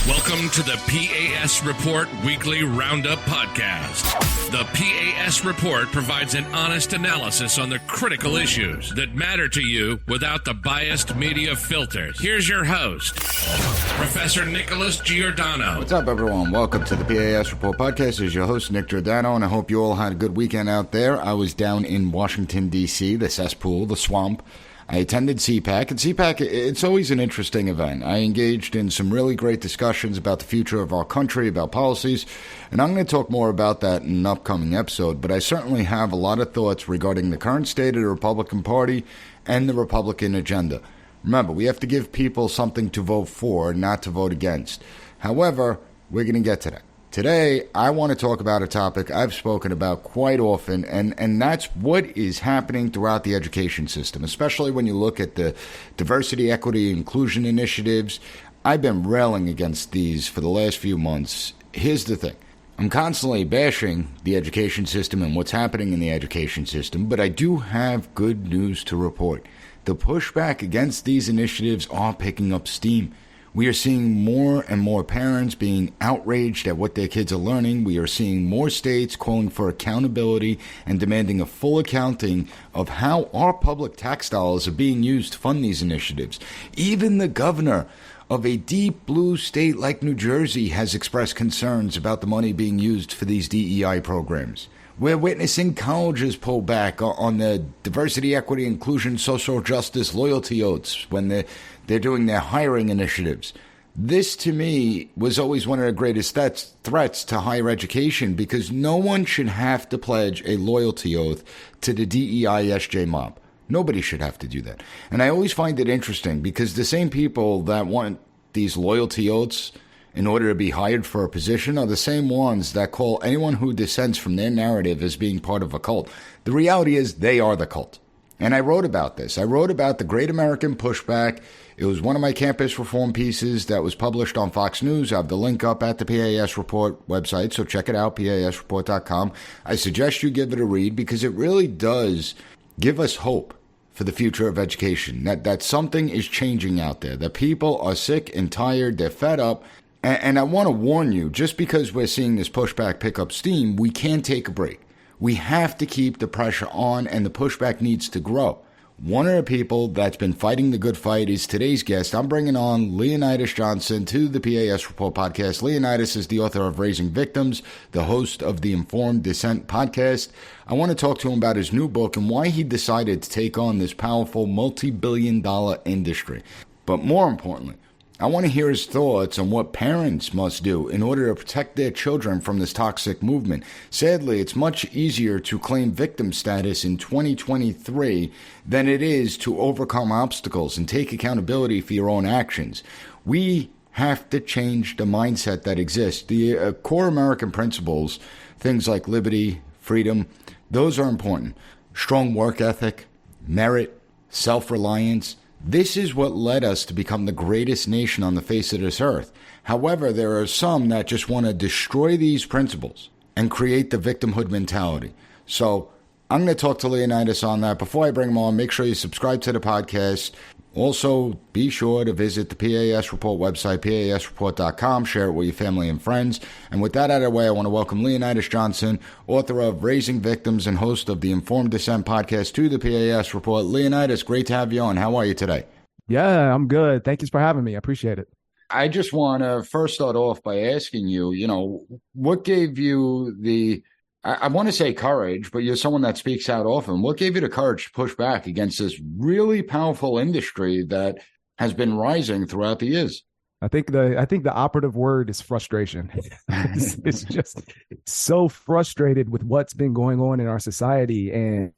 Welcome to the P.A.S. Report Weekly Roundup Podcast. The P.A.S. Report provides an honest analysis on the critical issues that matter to you without the biased media filters. Here's your host, Professor Nicholas Giordano. What's up, everyone? Welcome to the P.A.S. Report Podcast. This is your host, Nick Giordano, and I hope you all had a good weekend out there. I was down in Washington, D.C., the cesspool, the swamp. I attended CPAC, and CPAC, it's always an interesting event. I engaged in some really great discussions about the future of our country, about policies, and I'm going to talk more about that in an upcoming episode, but I certainly have a lot of thoughts regarding the current state of the Republican Party and the Republican agenda. Remember, we have to give people something to vote for, not to vote against. However, we're going to get to that. Today, I want to talk about a topic I've spoken about quite often, and that's what is happening throughout the education system, especially when you look at the diversity, equity, inclusion initiatives. I've been railing against these for the last few months. Here's the thing. I'm constantly bashing the education system and what's happening in the education system, but I do have good news to report. The pushback against these initiatives are picking up steam. We are seeing more and more parents being outraged at what their kids are learning. We are seeing more states calling for accountability and demanding a full accounting of how our public tax dollars are being used to fund these initiatives. Even the governor of a deep blue state like New Jersey has expressed concerns about the money being used for these DEI programs. We're witnessing colleges pull back on the diversity, equity, inclusion, social justice loyalty oaths when they're doing their hiring initiatives. This, to me, was always one of the greatest threats to higher education, because no one should have to pledge a loyalty oath to the DEI SJ mob. Nobody should have to do that. And I always find it interesting, because the same people that want these loyalty oaths in order to be hired for a position are the same ones that call anyone who dissents from their narrative as being part of a cult. The reality is they are the cult. And I wrote about this. I wrote about the Great American Pushback. It was one of my campus reform pieces that was published on Fox News. I have the link up at the PAS Report website, so check it out, pasreport.com. I suggest you give it a read, because it really does give us hope for the future of education, that something is changing out there, that people are sick and tired, they're fed up. And I want to warn you, just because we're seeing this pushback pick up steam, we can't take a break. We have to keep the pressure on, and the pushback needs to grow. One of the people that's been fighting the good fight is today's guest. I'm bringing on Leonydus Johnson to the P.A.S. Report Podcast. Leonydus is the author of Raising Victims, the host of the Informed Dissent Podcast. I want to talk to him about his new book and why he decided to take on this powerful multi-billion-dollar industry. But more importantly, I want to hear his thoughts on what parents must do in order to protect their children from this toxic movement. Sadly, it's much easier to claim victim status in 2023 than it is to overcome obstacles and take accountability for your own actions. We have to change the mindset that exists. The core American principles, things like liberty, freedom, those are important. Strong work ethic, merit, self-reliance. This is what led us to become the greatest nation on the face of this earth. However, there are some that just want to destroy these principles and create the victimhood mentality. So I'm going to talk to Leonydus on that. Before I bring him on, make sure you subscribe to the podcast. Also, be sure to visit the PAS Report website, pasreport.com. Share it with your family and friends. And with that out of the way, I want to welcome Leonydus Johnson, author of Raising Victims and host of the Informed Dissent Podcast, to the PAS Report. Leonydus, great to have you on. How are you today? Yeah, I'm good. Thank you for having me. I appreciate it. I just want to first start off by asking you, what gave you I want to say courage, but you're someone that speaks out often. What gave you the courage to push back against this really powerful industry that has been rising throughout the years? I think the operative word is frustration. It's just so frustrated with what's been going on in our society, and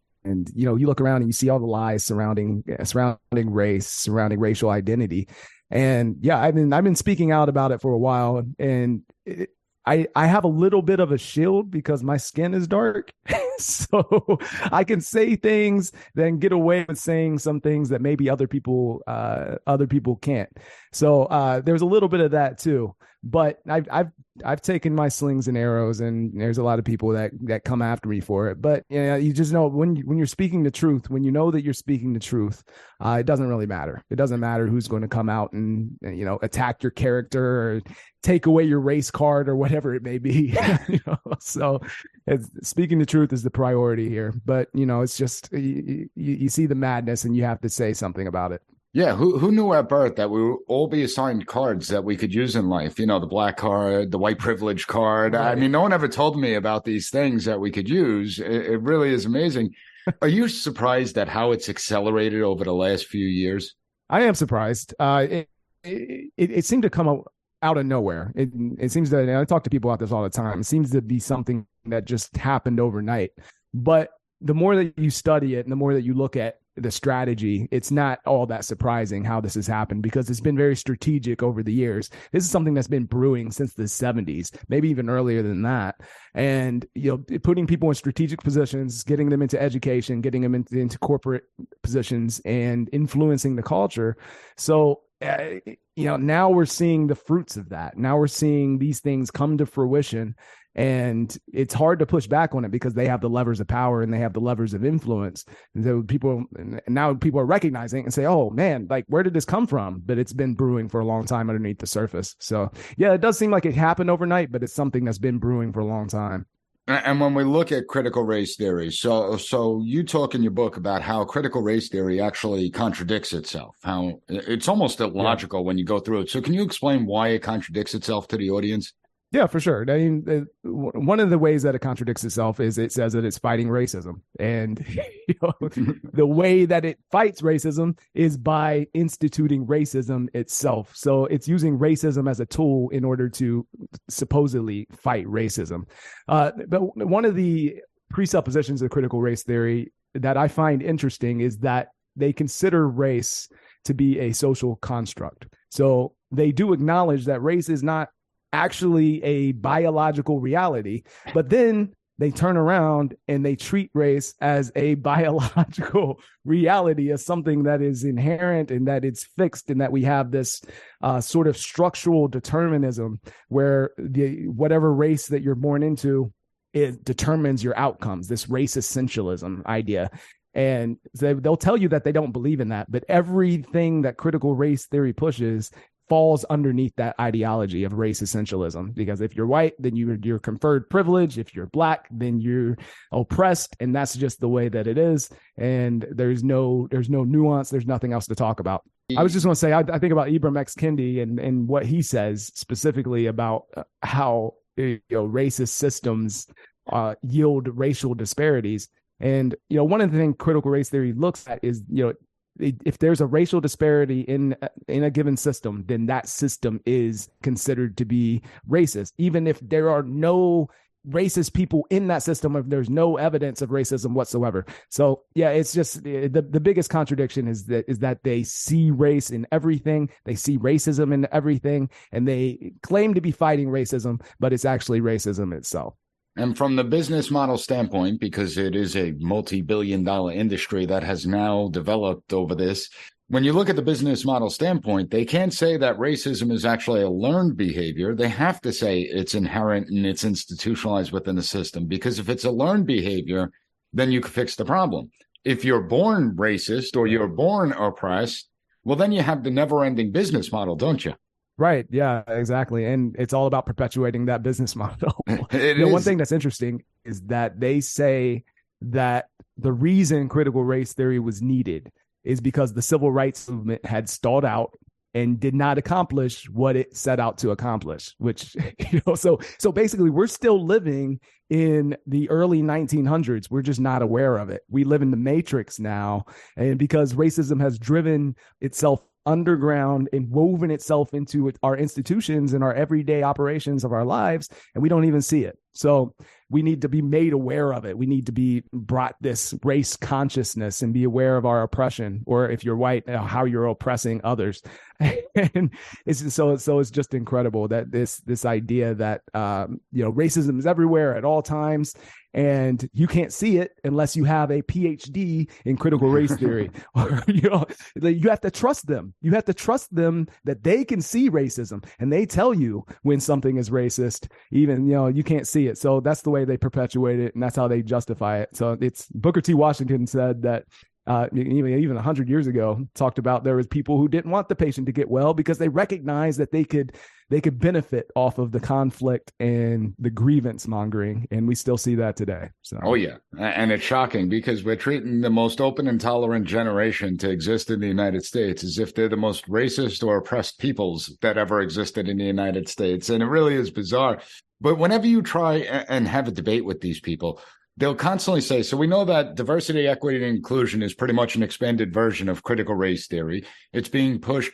you look around and you see all the lies surrounding race, surrounding racial identity, and yeah, I've been speaking out about it for a while, and I have a little bit of a shield because my skin is dark. So I can say things, then get away with saying some things that maybe other people can't. So there's a little bit of that too. But I've taken my slings and arrows, and there's a lot of people that come after me for it. But you just know when you're speaking the truth, when you know that you're speaking the truth, it doesn't really matter. It doesn't matter who's going to come out and attack your character or take away your race card or whatever it may be. So speaking the truth is the priority here. But it's just you see the madness, and you have to say something about it. Yeah, who knew at birth that we would all be assigned cards that we could use in life? The black card, the white privilege card. Right. I mean, no one ever told me about these things that we could use. It really is amazing. Are you surprised at how it's accelerated over the last few years? I am surprised. It seemed to come out of nowhere. It seems that, and I talk to people about this all the time, it seems to be something that just happened overnight. But the more that you study it and the more that you look at the strategy, it's not all that surprising how this has happened, because it's been very strategic over the years. This is something that's been brewing since the 70s, maybe even earlier than that. And, putting people in strategic positions, getting them into education, getting them into corporate positions, and influencing the culture. So, now we're seeing the fruits of that. Now we're seeing these things come to fruition. And it's hard to push back on it because they have the levers of power and they have the levers of influence. And so now people are recognizing it and say, oh man, like, where did this come from? But it's been brewing for a long time underneath the surface. So yeah, it does seem like it happened overnight, but it's something that's been brewing for a long time. And when we look at critical race theory, so you talk in your book about how critical race theory actually contradicts itself, how it's almost illogical when you go through it. So can you explain why it contradicts itself to the audience? Yeah, for sure. I mean, one of the ways that it contradicts itself is it says that it's fighting racism. And the way that it fights racism is by instituting racism itself. So it's using racism as a tool in order to supposedly fight racism. But one of the presuppositions of critical race theory that I find interesting is that they consider race to be a social construct. So they do acknowledge that race is not actually a biological reality, but then they turn around and they treat race as a biological reality, as something that is inherent and that it's fixed, and that we have this sort of structural determinism where whatever race that you're born into, it determines your outcomes, this race essentialism idea. And they'll tell you that they don't believe in that, but everything that critical race theory pushes falls underneath that ideology of race essentialism. Because if you're white, then you're conferred privilege. If you're black, then you're oppressed, and that's just the way that it is. And there's no nuance. There's nothing else to talk about. I was just going to say, I think about Ibram X. Kendi and what he says specifically about how racist systems yield racial disparities. And one of the things critical race theory looks at is if there's a racial disparity in a given system, then that system is considered to be racist, even if there are no racist people in that system, if there's no evidence of racism whatsoever. So yeah, it's just the biggest contradiction is that they see race in everything, they see racism in everything, and they claim to be fighting racism, but it's actually racism itself. And from the business model standpoint, because it is a multi-billion-dollar industry that has now developed over this, when you look at the business model standpoint, they can't say that racism is actually a learned behavior. They have to say it's inherent and it's institutionalized within the system, because if it's a learned behavior, then you can fix the problem. If you're born racist or you're born oppressed, well, then you have the never-ending business model, don't you? Right. Yeah, exactly. And it's all about perpetuating that business model. One thing that's interesting is that they say that the reason critical race theory was needed is because the civil rights movement had stalled out and did not accomplish what it set out to accomplish, which, so basically we're still living in the early 1900s. We're just not aware of it. We live in the matrix now. And because racism has driven itself underground and woven itself into our institutions and our everyday operations of our lives, and we don't even see it. So we need to be made aware of it. We need to be brought this race consciousness and be aware of our oppression, or if you're white, how you're oppressing others. And it's just incredible that this idea that racism is everywhere at all times, And you can't see it unless you have a PhD in critical race theory. Or, you have to trust them. You have to trust them that they can see racism, and they tell you when something is racist, even, you can't see it. So that's the way they perpetuate it, and that's how they justify it. So it's Booker T. Washington said that even 100 years ago, talked about there was people who didn't want the patient to get well because they recognized that they could benefit off of the conflict and the grievance mongering, and we still see that today. So, oh yeah, and it's shocking because we're treating the most open and tolerant generation to exist in the United States as if they're the most racist or oppressed peoples that ever existed in the United States, and it really is bizarre. But whenever you try and have a debate with these people, they'll constantly say, so we know that diversity, equity, and inclusion is pretty much an expanded version of critical race theory. It's being pushed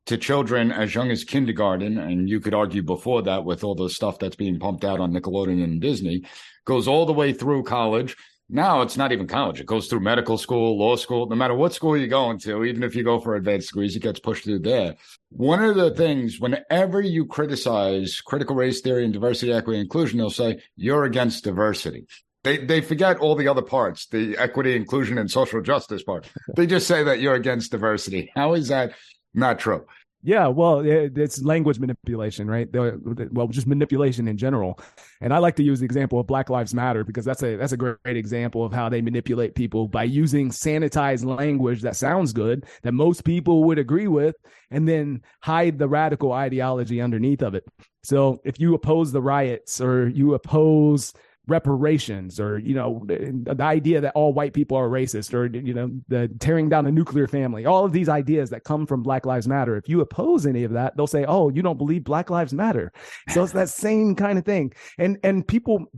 to children as young as kindergarten, and you could argue before that with all the stuff that's being pumped out on Nickelodeon and Disney, goes all the way through college. Now it's not even college. It goes through medical school, law school, no matter what school you're going to, even if you go for advanced degrees, it gets pushed through there. One of the things, whenever you criticize critical race theory and diversity, equity, and inclusion, they'll say, you're against diversity. They forget all the other parts, the equity, inclusion, and social justice part. They just say that you're against diversity. How is that not true? Yeah, well, it's language manipulation, right? Well, just manipulation in general. And I like to use the example of Black Lives Matter because that's a great example of how they manipulate people by using sanitized language that sounds good, that most people would agree with, and then hide the radical ideology underneath of it. So if you oppose the riots, or you oppose reparations, or the idea that all white people are racist, or the tearing down a nuclear family, all of these ideas that come from Black Lives Matter, if you oppose any of that, they'll say, oh, you don't believe Black Lives Matter. So it's that same kind of thing, and people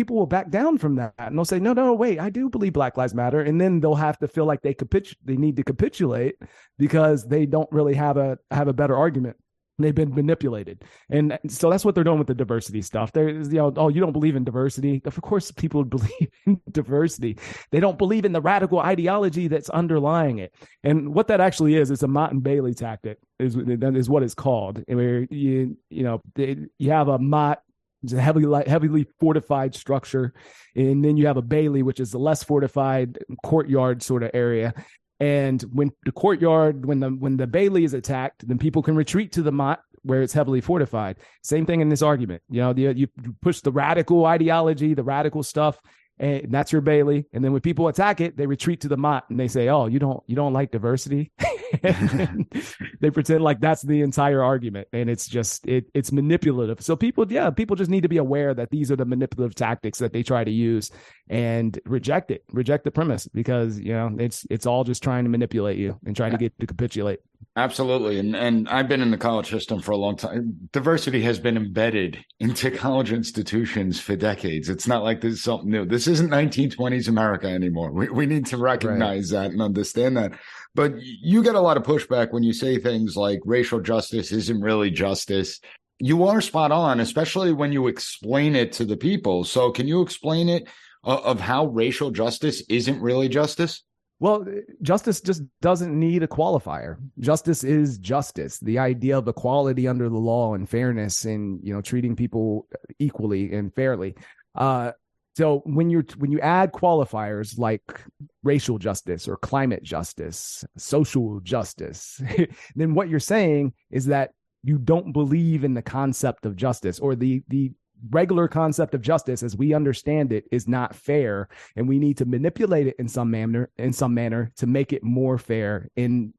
will back down from that, and they'll say, no, wait, I do believe Black Lives Matter, and then they'll have to feel like they need to capitulate because they don't really have a better argument. They've been manipulated. And so that's what they're doing with the diversity stuff. There's, oh, you don't believe in diversity. Of course, people believe in diversity. They don't believe in the radical ideology that's underlying it. And what that actually is, it's a Mott and Bailey tactic is what it's called. Where you have a Mott, it's a heavily fortified structure. And then you have a Bailey, which is the less fortified courtyard sort of area. And when the courtyard, when the Bailey is attacked, then people can retreat to the Mott where it's heavily fortified. Same thing in this argument. You push the radical ideology, the radical stuff, and that's your Bailey. And then when people attack it, they retreat to the Mott and they say, oh, you don't like diversity. They pretend like that's the entire argument, and it's just it's manipulative. So people just need to be aware that these are the manipulative tactics that they try to use, and reject the premise, because it's all just trying to manipulate you and trying to get you to capitulate. Absolutely. And I've been in the college system for a long time. Diversity has been embedded into college institutions for decades. It's not like this is something new. This isn't 1920s America anymore. We need to recognize that and understand that. But you get a lot of pushback when you say things like racial justice isn't really justice. You are spot on, especially when you explain it to the people. So can you explain it of how racial justice isn't really justice? Well, justice just doesn't need a qualifier. Justice is justice. The idea of equality under the law and fairness, and treating people equally and fairly. So when you add qualifiers like racial justice or climate justice, social justice, then what you're saying is that you don't believe in the concept of justice, or the regular concept of justice as we understand it is not fair, and we need to manipulate it in some manner to make it more fair and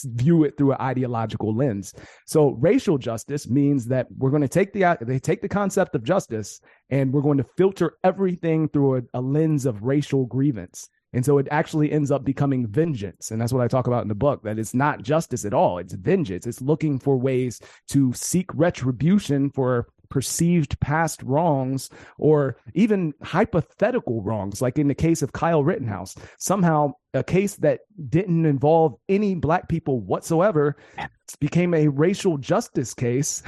view it through an ideological lens. So racial justice means that we're going to take the concept of justice, and we're going to filter everything through a lens of racial grievance. And so it actually ends up becoming vengeance. And that's what I talk about in the book, that it's not justice at all. It's vengeance. It's looking for ways to seek retribution for perceived past wrongs, or even hypothetical wrongs. Like in the case of Kyle Rittenhouse, somehow a case that didn't involve any Black people whatsoever became a racial justice case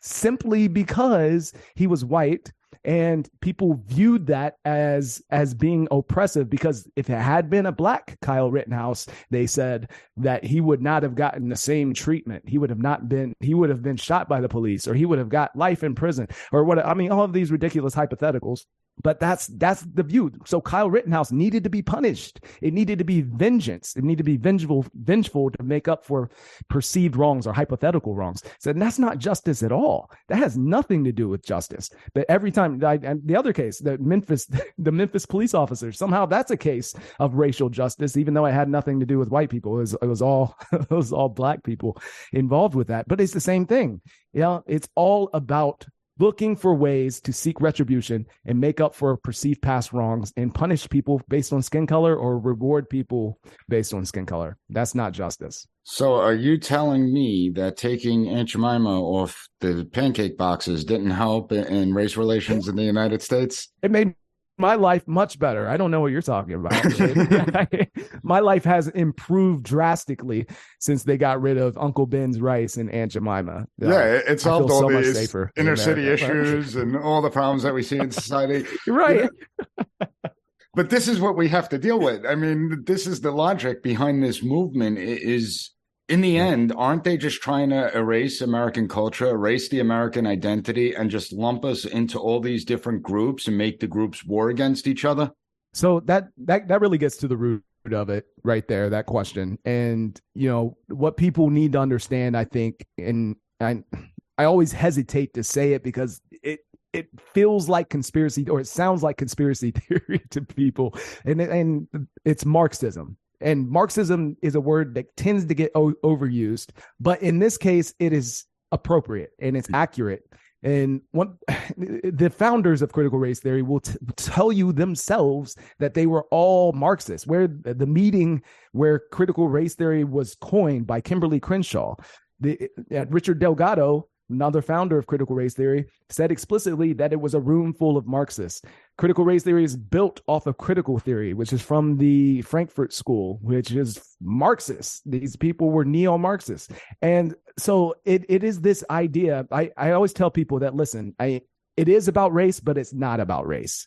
simply because he was white. And people viewed that as being oppressive, because if it had been a Black Kyle Rittenhouse, they said that he would not have gotten the same treatment. He would have been shot by the police, or he would have got life in prison, or what. I mean, all of these ridiculous hypotheticals. But that's the view. So Kyle Rittenhouse needed to be punished. It needed to be vengeance. It needed to be vengeful to make up for perceived wrongs or hypothetical wrongs. So that's not justice at all. That has nothing to do with justice. But every time, and the other case, the Memphis police officers, somehow that's a case of racial justice, even though it had nothing to do with white people. It was all it was all black people involved with that. But it's the same thing. It's all about looking for ways to seek retribution and make up for perceived past wrongs and punish people based on skin color or reward people based on skin color. That's not justice. So are you telling me that taking Aunt Jemima off the pancake boxes didn't help in race relations in the United States? It made my life much better. I don't know what you're talking about. My life has improved drastically since they got rid of Uncle Ben's rice and Aunt Jemima. Yeah, it solved all these inner city America. Issues and all the problems that we see in society. You're right. But this is what we have to deal with. I mean, this is the logic behind this movement is, in the end, aren't they just trying to erase American culture, erase the American identity, and just lump us into all these different groups and make the groups war against each other? So that really gets to the root of it right there, that question. And, what people need to understand, I think, and I always hesitate to say it because it feels like conspiracy, or it sounds like conspiracy theory to people. And it's Marxism. And Marxism is a word that tends to get overused, but in this case, it is appropriate and it's accurate. And the founders of critical race theory will tell you themselves that they were all Marxists. Where the meeting where critical race theory was coined by Kimberly Crenshaw, Richard Delgado, another founder of critical race theory, said explicitly that it was a room full of Marxists. Critical race theory is built off of critical theory, which is from the Frankfurt School, which is Marxist. These people were neo-Marxists. And so it is this idea. I always tell people that, listen, it is about race, but it's not about race.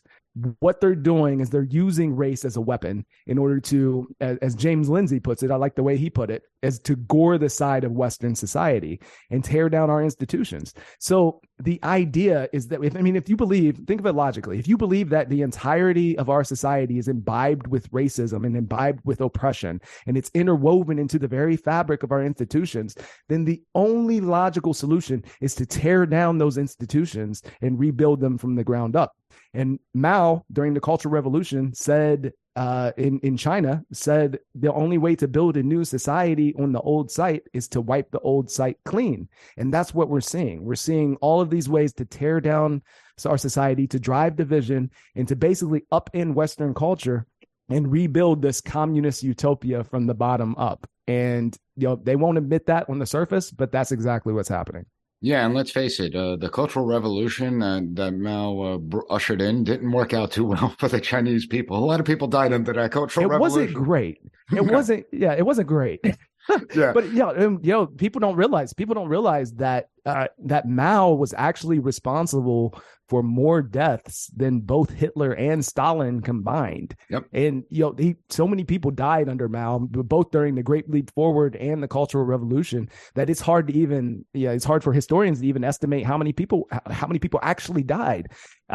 What they're doing is they're using race as a weapon in order to, as James Lindsay puts it, I like the way he put it, as to gore the side of Western society and tear down our institutions. So the idea is that, if you believe, think of it logically, if you believe that the entirety of our society is imbibed with racism and imbibed with oppression, and it's interwoven into the very fabric of our institutions, then the only logical solution is to tear down those institutions and rebuild them from the ground up. And Mao, during the Cultural Revolution, said in China, said the only way to build a new society on the old site is to wipe the old site clean. And that's what we're seeing. We're seeing all of these ways to tear down our society, to drive division, and to basically upend Western culture and rebuild this communist utopia from the bottom up. And they won't admit that on the surface, but that's exactly what's happening. Yeah, and let's face it, the Cultural Revolution that Mao ushered in didn't work out too well for the Chinese people. A lot of people died under that Cultural Revolution. It wasn't great. It wasn't great. Yeah. But people don't realize that that Mao was actually responsible for more deaths than both Hitler and Stalin combined. Yep. And so many people died under Mao, both during the Great Leap Forward and the Cultural Revolution, that it's hard for historians to even estimate how many people actually died.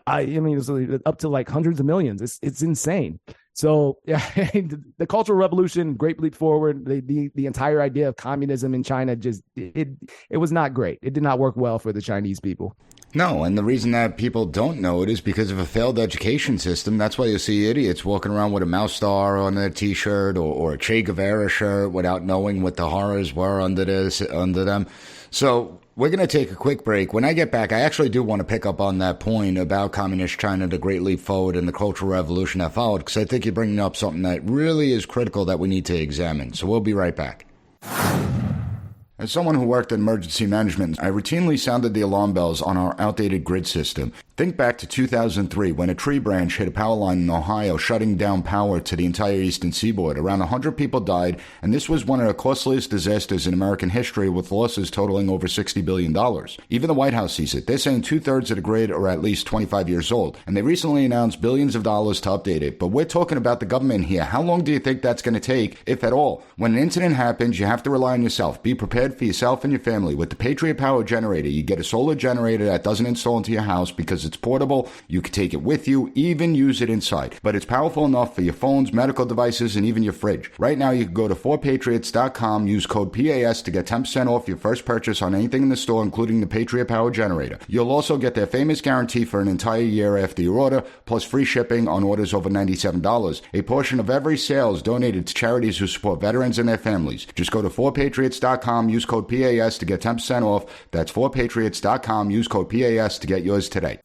It was up to like hundreds of millions. It's insane. So the Cultural Revolution, Great Leap Forward, the entire idea of communism in China, it was not great. It did not work well for the Chinese people. No, and the reason that people don't know it is because of a failed education system. That's why you see idiots walking around with a Mao star on their T-shirt or a Che Guevara shirt without knowing what the horrors were under them. So we're going to take a quick break. When I get back, I actually do want to pick up on that point about communist China, the Great Leap Forward, and the Cultural Revolution that followed, because I think you're bringing up something that really is critical that we need to examine. So we'll be right back. As someone who worked in emergency management, I routinely sounded the alarm bells on our outdated grid system. Think back to 2003 when a tree branch hit a power line in Ohio, shutting down power to the entire eastern seaboard. Around 100 people died, and this was one of the costliest disasters in American history, with losses totaling over $60 billion. Even the White House sees it. They're saying 2/3 of the grid are at least 25 years old, and they recently announced billions of dollars to update it. But we're talking about the government here. How long do you think that's going to take, if at all? When an incident happens, you have to rely on yourself. Be prepared for yourself and your family. With the Patriot Power Generator, you get a solar generator that doesn't install into your house because it's portable. You can take it with you, even use it inside. But it's powerful enough for your phones, medical devices, and even your fridge. Right now, you can go to 4patriots.com, use code PAS to get 10% off your first purchase on anything in the store, including the Patriot Power Generator. You'll also get their famous guarantee for an entire year after your order, plus free shipping on orders over $97. A portion of every sale is donated to charities who support veterans and their families. Just go to 4patriots.com, use code PAS to get 10% off. That's 4patriots.com, use code PAS to get yours today.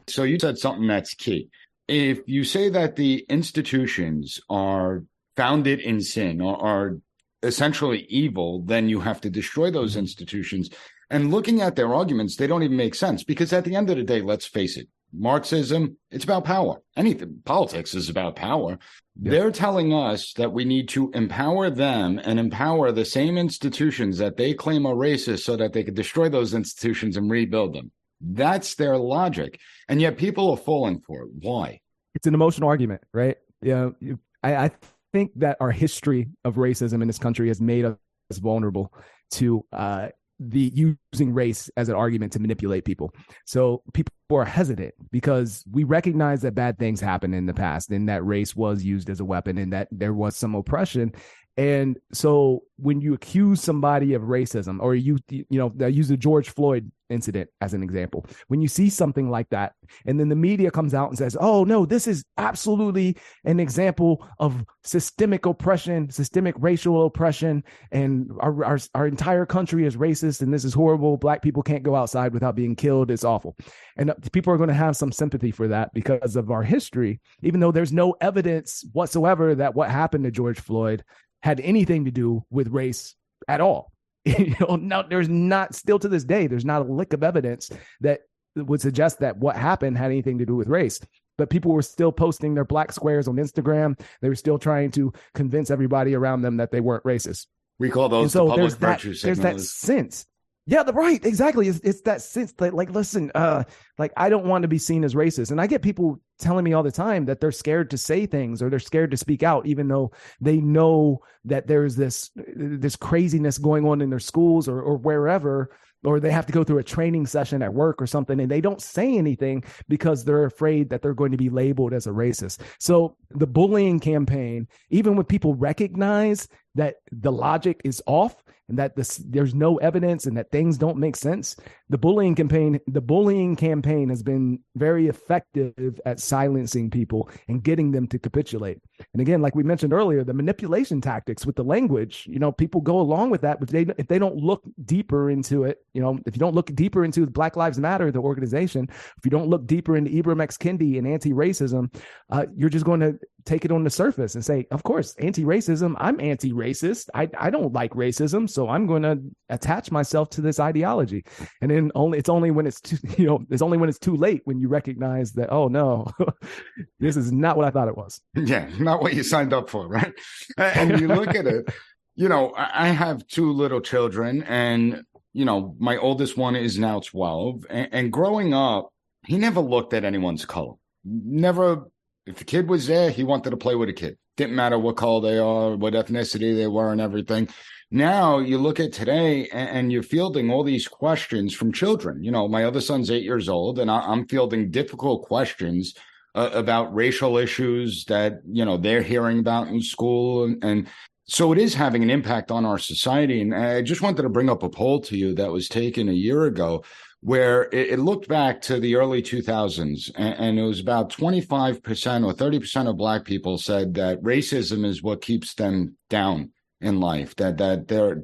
So you said something that's key. If you say that the institutions are founded in sin or are essentially evil, then you have to destroy those institutions. And looking at their arguments, they don't even make sense, because at the end of the day, let's face it, Marxism, it's about power. Anything, politics is about power. Yeah. They're telling us that we need to empower them and empower the same institutions that they claim are racist so that they could destroy those institutions and rebuild them. That's their logic. And yet people are falling for it. Why? It's an emotional argument, right? Yeah. I think that our history of racism in this country has made us vulnerable to the using race as an argument to manipulate people. So people are hesitant because we recognize that bad things happened in the past and that race was used as a weapon and that there was some oppression. And so when you accuse somebody of racism, or you use the George Floyd incident as an example, when you see something like that, and then the media comes out and says, oh, no, this is absolutely an example of systemic oppression, systemic racial oppression, and our entire country is racist, and this is horrible. Black people can't go outside without being killed. It's awful. And people are going to have some sympathy for that because of our history, even though there's no evidence whatsoever that what happened to George Floyd had anything to do with race at all. Now there's not, still to this day, there's not a lick of evidence that would suggest that what happened had anything to do with race. But people were still posting their black squares on Instagram. They were still trying to convince everybody around them that they weren't racist. We call those the public virtue signals. There's that sense. Yeah, right. Exactly. It's that sense that, like, listen, like, I don't want to be seen as racist. And I get people telling me all the time that they're scared to say things or they're scared to speak out, even though they know that there's this craziness going on in their schools or wherever, or they have to go through a training session at work or something, and they don't say anything because they're afraid that they're going to be labeled as a racist. So the bullying campaign, even when people recognize that the logic is off and that there's no evidence and that things don't make sense, the bullying campaign has been very effective at silencing people and getting them to capitulate. And again, like we mentioned earlier, the manipulation tactics with the language, people go along with that, but if they don't look deeper into it, if you don't look deeper into Black Lives Matter, the organization, if you don't look deeper into Ibram X. Kendi and anti-racism, you're just going to take it on the surface and say, of course, anti-racism, I'm anti-racist. I don't like racism, so I'm going to attach myself to this ideology. And then it's only when it's too late when you recognize that, oh no, this is not what I thought it was. Yeah, not what you signed up for, right? And you look at it, I have two little children, and my oldest one is now 12, and growing up, he never looked at anyone's color. Never. If a kid was there, he wanted to play with a kid. Didn't matter what color they are, what ethnicity they were, and everything. Now you look at today and you're fielding all these questions from children. My other son's 8 years old, and I'm fielding difficult questions about racial issues that, they're hearing about in school. And so it is having an impact on our society. And I just wanted to bring up a poll to you that was taken a year ago, where it looked back to the early 2000s, and it was about 25% or 30% of Black people said that racism is what keeps them down in life, that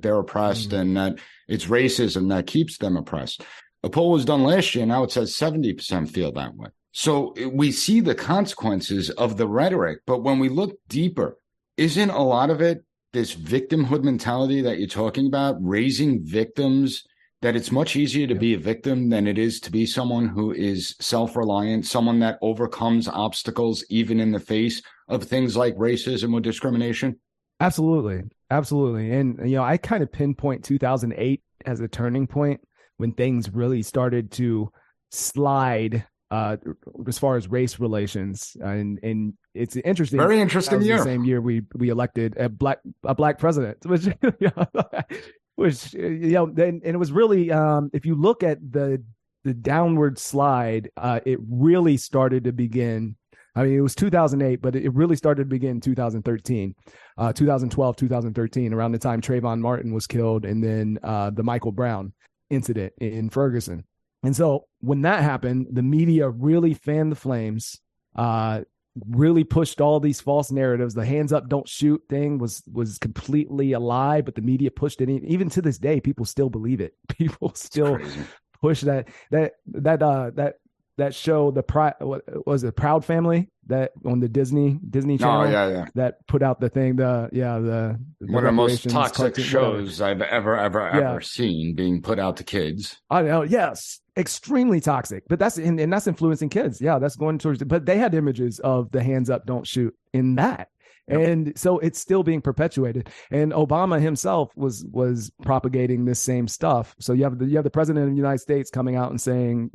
they're oppressed, and that it's racism that keeps them oppressed. A poll was done last year, now it says 70% feel that way. So we see the consequences of the rhetoric, but when we look deeper, isn't a lot of it this victimhood mentality that you're talking about, raising victims, that it's much easier to be a victim than it is to be someone who is self-reliant, someone that overcomes obstacles even in the face of things like racism or discrimination? Absolutely. And, I kind of pinpoint 2008 as a turning point when things really started to slide as far as race relations. And it's interesting. Very interesting year. The same year we elected a black president, which, and it was really, if you look at the the downward slide, it really started to begin. I mean, it was 2008, but it really started to begin in 2013, 2012, 2013, around the time Trayvon Martin was killed, and then the Michael Brown incident in Ferguson. And so when that happened, the media really fanned the flames, really pushed all these false narratives. The hands up, don't shoot thing was completely a lie, but the media pushed it. Even to this day, people still believe it. People still push that show, what was it, Proud Family, that on the Disney Channel, that put out the thing, the one of the most toxic shows I've ever seen being put out to kids. I know, yes, extremely toxic, but that's influencing kids. Yeah, that's going towards. But they had images of the hands up, don't shoot in that. Yep. And so it's still being perpetuated. And Obama himself was propagating this same stuff. So you have the president of the United States coming out and saying,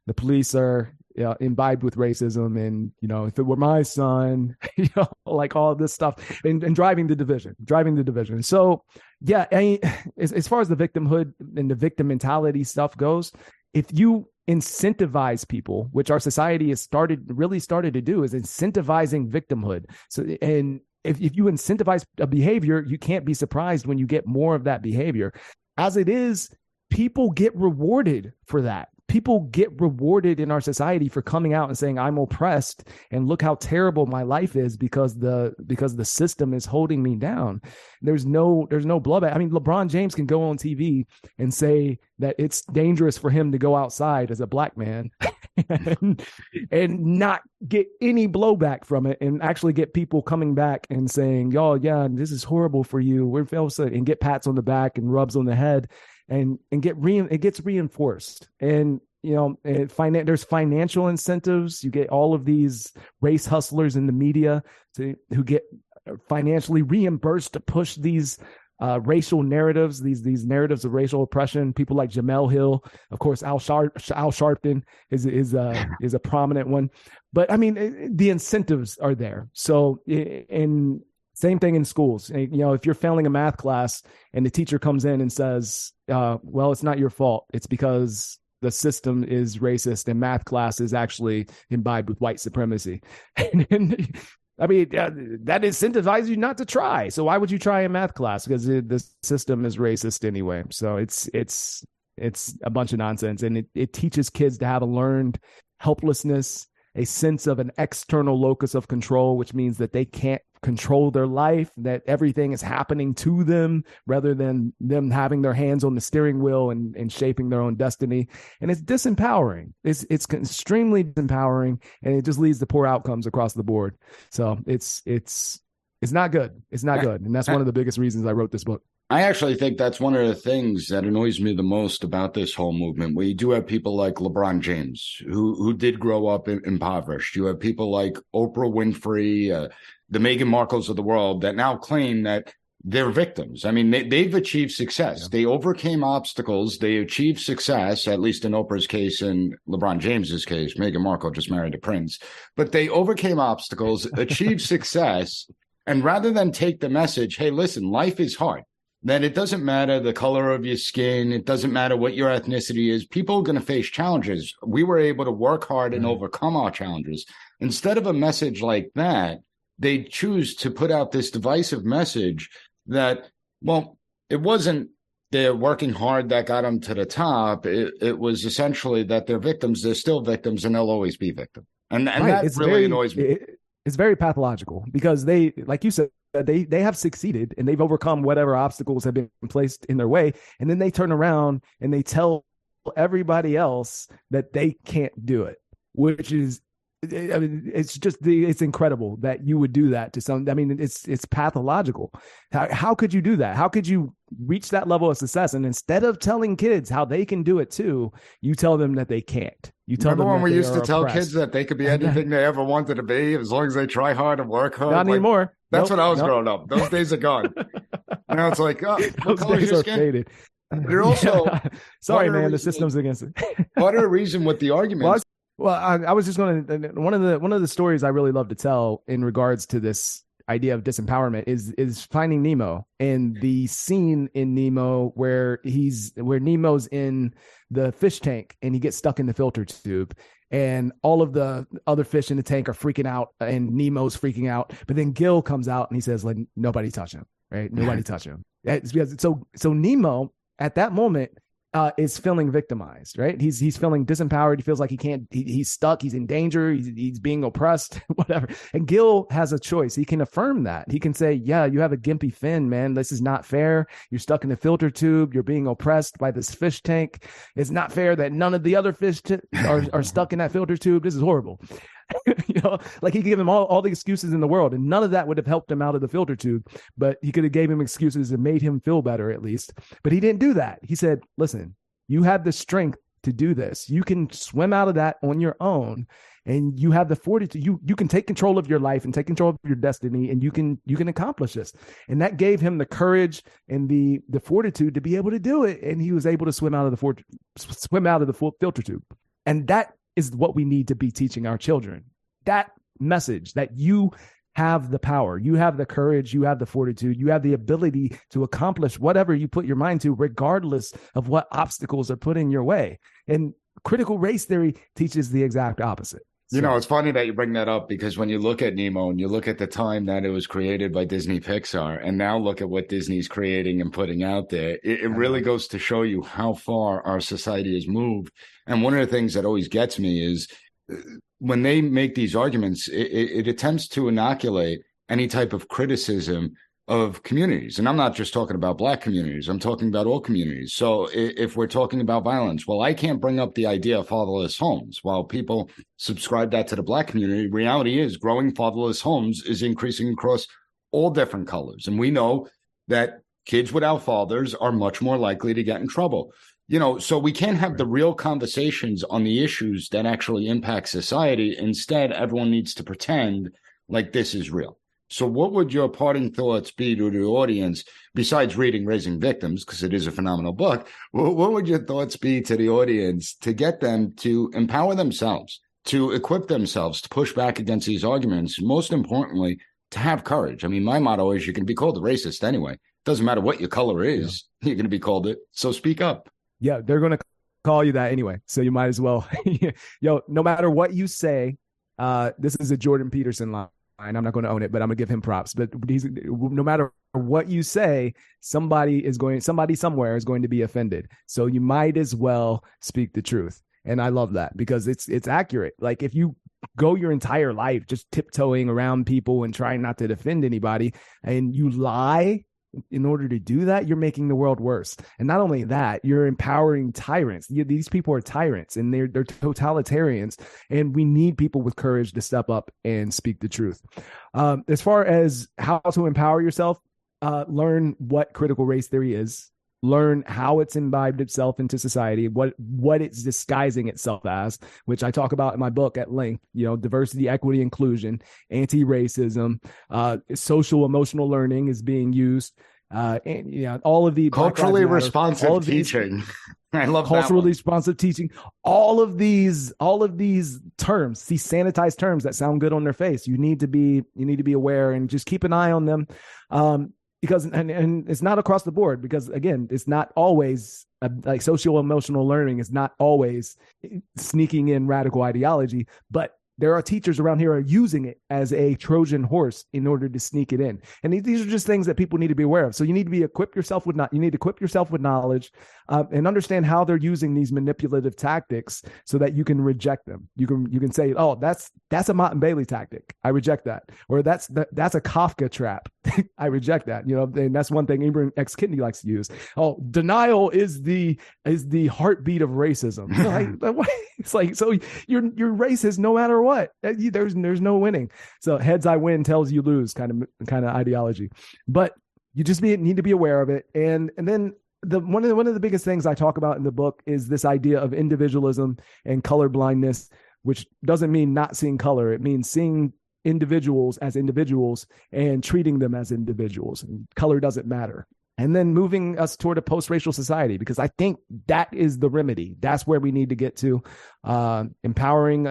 the police are imbibed with racism, and if it were my son, like all of this stuff, and driving the division. So yeah, I mean, as far as the victimhood and the victim mentality stuff goes, if you incentivize people, which our society has really started to do, is incentivizing victimhood. So, and if you incentivize a behavior, you can't be surprised when you get more of that behavior. As it is, people get rewarded for that. People get rewarded in our society for coming out and saying, I'm oppressed and look how terrible my life is because the system is holding me down. There's no blowback. I mean, LeBron James can go on TV and say that it's dangerous for him to go outside as a black man and not get any blowback from it, and actually get people coming back and saying, y'all, yeah, this is horrible for you. We're and get pats on the back and rubs on the head. And it gets reinforced. And there's financial incentives. You get all of these race hustlers in the media who get financially reimbursed to push these racial narratives, these narratives of racial oppression. People like Jamel Hill, of course, Al Sharpton is a prominent one. But I mean, the incentives are there. So in same thing in schools. If you're failing a math class and the teacher comes in and says, well, it's not your fault. It's because the system is racist and math class is actually imbibed with white supremacy. And I mean, that incentivizes you not to try. So why would you try a math class? Because the system is racist anyway. So it's a bunch of nonsense. And it teaches kids to have a learned helplessness, a sense of an external locus of control, which means that they can't control their life, that everything is happening to them rather than them having their hands on the steering wheel and shaping their own destiny. And it's disempowering. It's extremely disempowering, and it just leads to poor outcomes across the board. So it's not good. It's not good. And that's one of the biggest reasons I wrote this book. I actually think that's one of the things that annoys me the most about this whole movement, where you do have people like LeBron James, who did grow up impoverished. You have people like Oprah Winfrey, the Meghan Markles of the world, that now claim that they're victims. I mean, they've achieved success. Yeah. They overcame obstacles. They achieved success, at least in Oprah's case and LeBron James's case. Meghan Markle just married a prince. But they overcame obstacles, achieved success, and rather than take the message, hey, listen, life is hard. That it doesn't matter the color of your skin. It doesn't matter what your ethnicity is. People are going to face challenges. We were able to work hard and overcome our challenges. Instead of a message like that, they choose to put out this divisive message that, well, it wasn't they're working hard that got them to the top. It was essentially that they're victims. They're still victims, and they'll always be victims. And that really annoys me. It's very pathological because they, like you said, they have succeeded and they've overcome whatever obstacles have been placed in their way. And then they turn around and they tell everybody else that they can't do it, which is, I mean, it's incredible that you would do that to some. I mean, it's pathological. How could you do that? How could you reach that level of success? And instead of telling kids how they can do it too, you tell them that they can't. You tell them when we used to tell kids that they could be anything they ever wanted to be as long as they try hard and work hard. Not anymore. That's when I was growing up. Those days are gone. Now it's like, oh, what color is your skin? Faded. You're also sorry, man. The system's against it. What a reason with the argument. Well, I was just going to one of the stories I really love to tell in regards to this idea of disempowerment is Finding Nemo, and the scene in Nemo where Nemo's in the fish tank and he gets stuck in the filter tube, and all of the other fish in the tank are freaking out, and Nemo's freaking out. But then Gil comes out and he says, like, nobody touch him, right? Nobody touch him. It's because, so Nemo at that moment is feeling victimized, right? He's feeling disempowered. He feels like he's stuck. He's in danger. He's being oppressed, whatever. And Gil has a choice. He can affirm that. He can say, yeah, you have a gimpy fin, man. This is not fair. You're stuck in the filter tube. You're being oppressed by this fish tank. It's not fair that none of the other fish are stuck in that filter tube. This is horrible. Like he could give him all the excuses in the world, and none of that would have helped him out of the filter tube, but he could have gave him excuses and made him feel better at least. But he didn't do that. He said, listen, you have the strength to do this. You can swim out of that on your own, and you have the fortitude. You can take control of your life and take control of your destiny, and you can accomplish this. And that gave him the courage and the fortitude to be able to do it. And he was able to swim out of the filter tube. And that is what we need to be teaching our children. That message that you have the power, you have the courage, you have the fortitude, you have the ability to accomplish whatever you put your mind to, regardless of what obstacles are put in your way. And critical race theory teaches the exact opposite. So, it's funny that you bring that up, because when you look at Nemo and you look at the time that it was created by Disney Pixar, and now look at what Disney's creating and putting out there, it really goes to show you how far our society has moved. And one of the things that always gets me is when they make these arguments, it attempts to inoculate any type of criticism of communities. And I'm not just talking about Black communities. I'm talking about all communities. So if we're talking about violence, well, I can't bring up the idea of fatherless homes. While people subscribe that to the Black community, reality is growing fatherless homes is increasing across all different colors. And we know that kids without fathers are much more likely to get in trouble. So we can't have the real conversations on the issues that actually impact society. Instead, everyone needs to pretend like this is real. So what would your parting thoughts be to the audience, besides reading Raising Victims, because it is a phenomenal book? What would your thoughts be to the audience to get them to empower themselves, to equip themselves, to push back against these arguments, most importantly, to have courage? I mean, my motto is you can be called a racist anyway. Doesn't matter what your color is, you're going to be called it. So speak up. Yeah, they're going to call you that anyway. So you might as well. No matter what you say, this is a Jordan Peterson line. I'm not going to own it, but I'm going to give him props. But no matter what you say, somebody somewhere is going to be offended. So you might as well speak the truth. And I love that, because it's accurate. Like if you go your entire life just tiptoeing around people and trying not to offend anybody, and you lie in order to do that, you're making the world worse. And not only that, you're empowering tyrants. These people are tyrants, and they're totalitarians. And we need people with courage to step up and speak the truth. As far as how to empower yourself, learn what critical race theory is. Learn how it's imbibed itself into society, what it's disguising itself as, which I talk about in my book at length. Diversity, equity, inclusion, anti-racism, social emotional learning is being used, and all of the culturally responsive teaching. I love culturally responsive teaching. All of these terms, these sanitized terms that sound good on their face, you need to be aware and just keep an eye on them. Because and it's not across the board, because again, it's not always like social emotional learning is not always sneaking in radical ideology, but there are teachers around here who are using it as a Trojan horse in order to sneak it in. And these are just things that people need to be aware of. So you need to equip yourself with knowledge and understand how they're using these manipulative tactics so that you can reject them. You can say, oh, that's a Mott and Bailey tactic. I reject that. Or that's a Kafka trap. I reject that. And that's one thing Ibram X. Kendi likes to use. Oh, denial is the heartbeat of racism. It's like, so you're racist no matter what. There's no winning. So heads I win, tails you lose kind of ideology. But you just need to be aware of it. And then one of the biggest things I talk about in the book is this idea of individualism and color blindness, which doesn't mean not seeing color. It means seeing individuals as individuals and treating them as individuals. And color doesn't matter. and then moving us toward a post-racial society, because I think that is the remedy. That's where we need to get to, empowering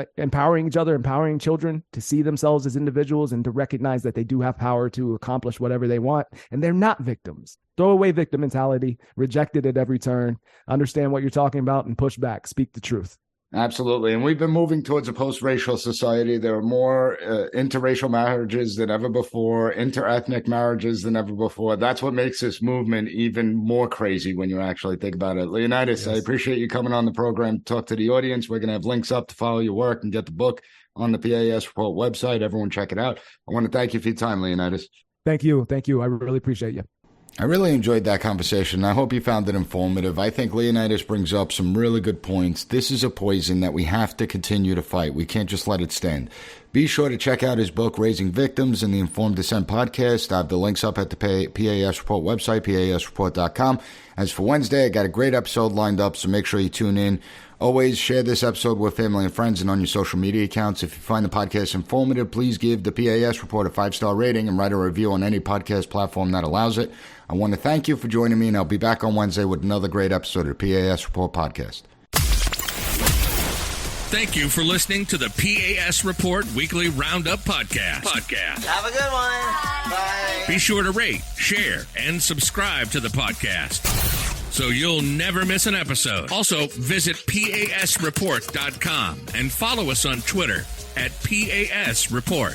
each other, empowering children to see themselves as individuals and to recognize that they do have power to accomplish whatever they want, and they're not victims. Throw away victim mentality, reject it at every turn, understand what you're talking about, and push back, speak the truth. Absolutely. And we've been moving towards a post-racial society. There are more interracial marriages than ever before, interethnic marriages than ever before. That's what makes this movement even more crazy when you actually think about it. Leonydus, yes. I appreciate you coming on the program to talk to the audience. We're going to have links up to follow your work and get the book on the P.A.S. Report website. Everyone check it out. I want to thank you for your time, Leonydus. Thank you. Thank you. I really appreciate you. I really enjoyed that conversation. I hope you found it informative. I think Leonydus brings up some really good points. This is a poison that we have to continue to fight. We can't just let it stand. Be sure to check out his book, Raising Victims, and the Informed Dissent Podcast. I have the links up at the P.A.S. Report website, PASreport.com. As for Wednesday, I got a great episode lined up, so make sure you tune in. Always share this episode with family and friends and on your social media accounts. If you find the podcast informative, please give the P.A.S. Report a 5-star rating and write a review on any podcast platform that allows it. I want to thank you for joining me, and I'll be back on Wednesday with another great episode of the P.A.S. Report Podcast. Thank you for listening to the P.A.S. Report Weekly Roundup Podcast. Have a good one. Bye. Be sure to rate, share, and subscribe to the podcast so you'll never miss an episode. Also, visit PASreport.com and follow us on Twitter at PAS Report.